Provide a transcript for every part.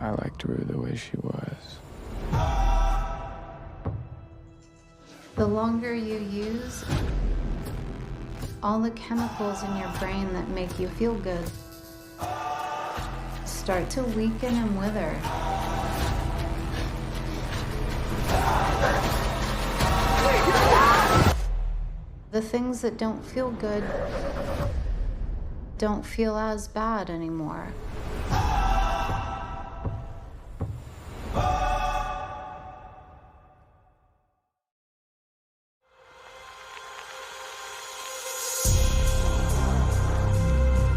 I liked her the way she was. The longer you use, all the chemicals in your brain that make you feel good start to weaken and wither. The things that don't feel good don't feel as bad anymore.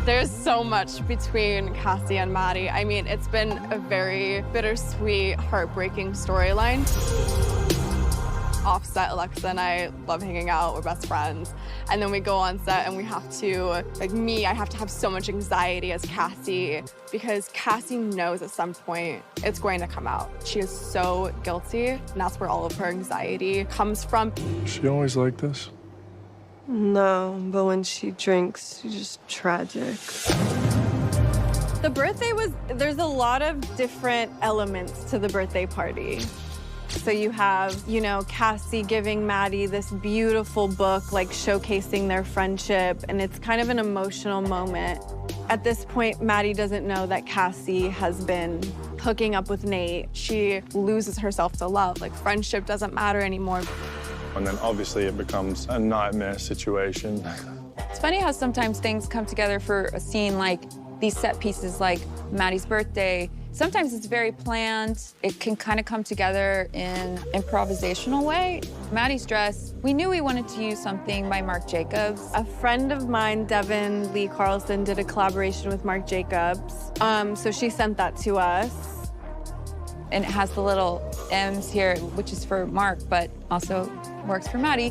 There's so much between Cassie and Maddie. I mean, it's been a very bittersweet, heartbreaking storyline. Off-set, Alexa and I love hanging out, we're best friends. And then we go on set and we have to, like me, I have to have so much anxiety as Cassie because Cassie knows at some point it's going to come out. She is so guilty, and that's where all of her anxiety comes from. She always like this? No, but when she drinks, she's just tragic. The birthday there's a lot of different elements to the birthday party. So you have, you know, Cassie giving Maddie this beautiful book, like showcasing their friendship, and it's kind of an emotional moment. At this point, Maddie doesn't know that Cassie has been hooking up with Nate. She loses herself to love, like friendship doesn't matter anymore. And then obviously it becomes a nightmare situation. It's funny how sometimes things come together for a scene like these set pieces like Maddie's birthday. Sometimes it's very planned. It can kind of come together in improvisational way. Maddie's dress, we knew we wanted to use something by Marc Jacobs. A friend of mine, Devin Lee Carlson, did a collaboration with Marc Jacobs. So she sent that to us. And it has the little M's here, which is for Mark, but also works for Maddie.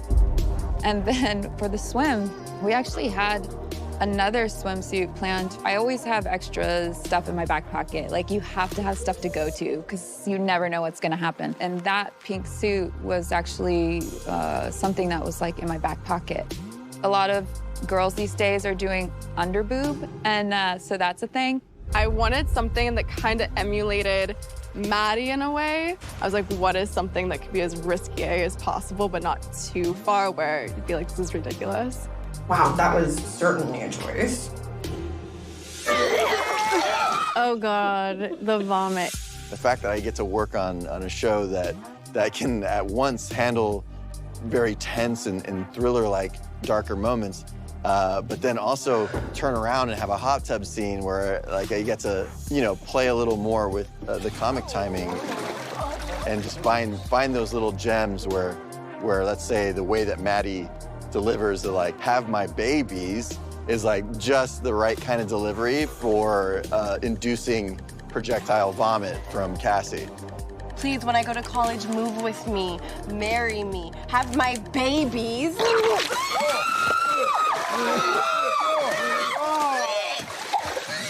And then for the swim, we actually had another swimsuit planned. I always have extra stuff in my back pocket. Like, you have to have stuff to go to because you never know what's gonna happen. And that pink suit was actually something that was like in my back pocket. A lot of girls these days are doing under boob, and so that's a thing. I wanted something that kind of emulated Maddie in a way. I was like, what is something that could be as risque as possible, but not too far where you'd be like, this is ridiculous. Wow, that was certainly a choice. Oh God, the vomit. The fact that I get to work on a show that can at once handle very tense and thriller-like darker moments, but then also turn around and have a hot tub scene where like I get to, you know, play a little more with the comic timing and just find those little gems where let's say the way that Maddie delivers the like have my babies is like just the right kind of delivery for inducing projectile vomit from Cassie. Please, when I go to college, move with me, marry me, have my babies.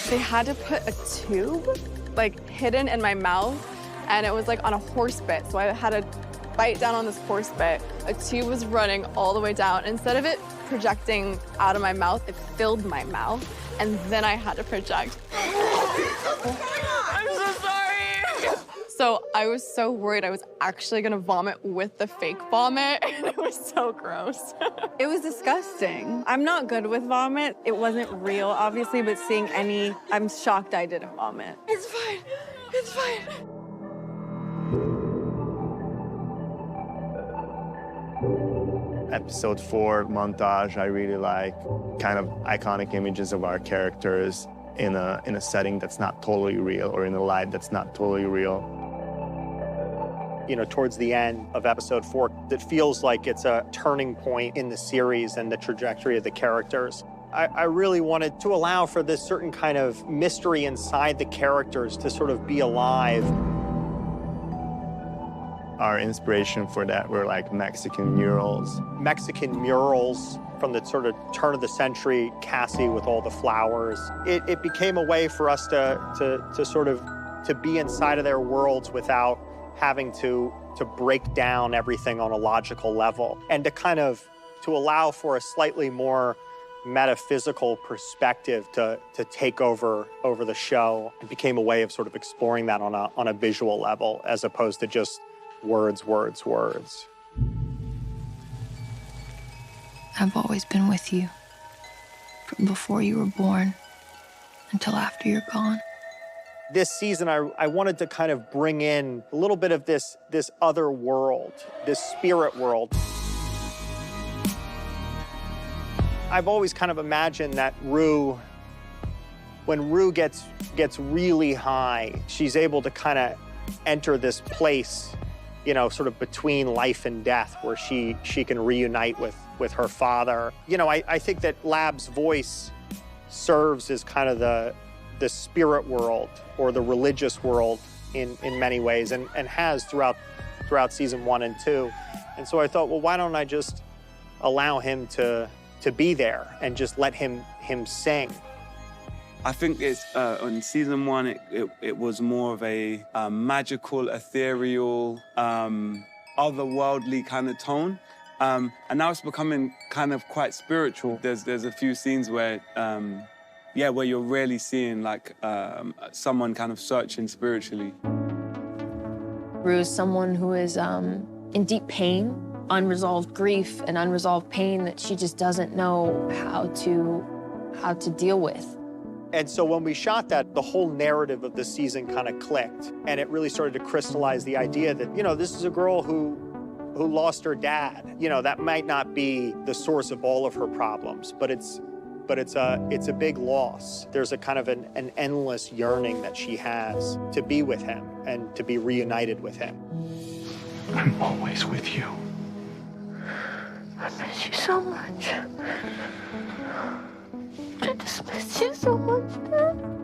They had to put a tube like hidden in my mouth, and it was like on a horse bit, so I had to bite down on this horse bit. A tube was running all the way down. Instead of it projecting out of my mouth, it filled my mouth, and then I had to project. I'm so sorry. So I was so worried I was actually gonna vomit with the fake vomit, and it was so gross. It was disgusting. I'm not good with vomit. It wasn't real, obviously, but seeing any, I'm shocked I didn't vomit. It's fine, it's fine. Episode 4 montage, I really like kind of iconic images of our characters in a setting that's not totally real or in a light that's not totally real. You know, towards the end of episode 4, it feels like it's a turning point in the series and the trajectory of the characters. I really wanted to allow for this certain kind of mystery inside the characters to sort of be alive. Our inspiration for that were like Mexican murals. Mexican murals from the sort of turn of the century, Cassie with all the flowers. It became a way for us to sort of to be inside of their worlds without having to break down everything on a logical level, and to kind of to allow for a slightly more metaphysical perspective to take over the show. It became a way of sort of exploring that on a visual level as opposed to just words, words, words. I've always been with you, from before you were born until after you're gone. This season, I wanted to kind of bring in a little bit of this other world, this spirit world. I've always kind of imagined that Rue, when Rue gets really high, she's able to kind of enter this place, you know, sort of between life and death, where she can reunite with her father. You know, I think that Lab's voice serves as kind of the spirit world or the religious world in many ways, and has throughout season 1 and 2. And so I thought, well, why don't I just allow him to be there and just let him sing. I think it's on season 1, it was more of a magical, ethereal, otherworldly kind of tone, and now it's becoming kind of quite spiritual. There's a few scenes where, where you're really seeing like someone kind of searching spiritually. Rue is someone who is in deep pain, unresolved grief and unresolved pain that she just doesn't know how to deal with. And so when we shot that, the whole narrative of the season kind of clicked, and it really started to crystallize the idea that, you know, this is a girl who lost her dad. You know, that might not be the source of all of her problems, but it's a big loss. There's a kind of an endless yearning that she has to be with him and to be reunited with him. I'm always with you. I miss you so much. I just miss you so much, Dad.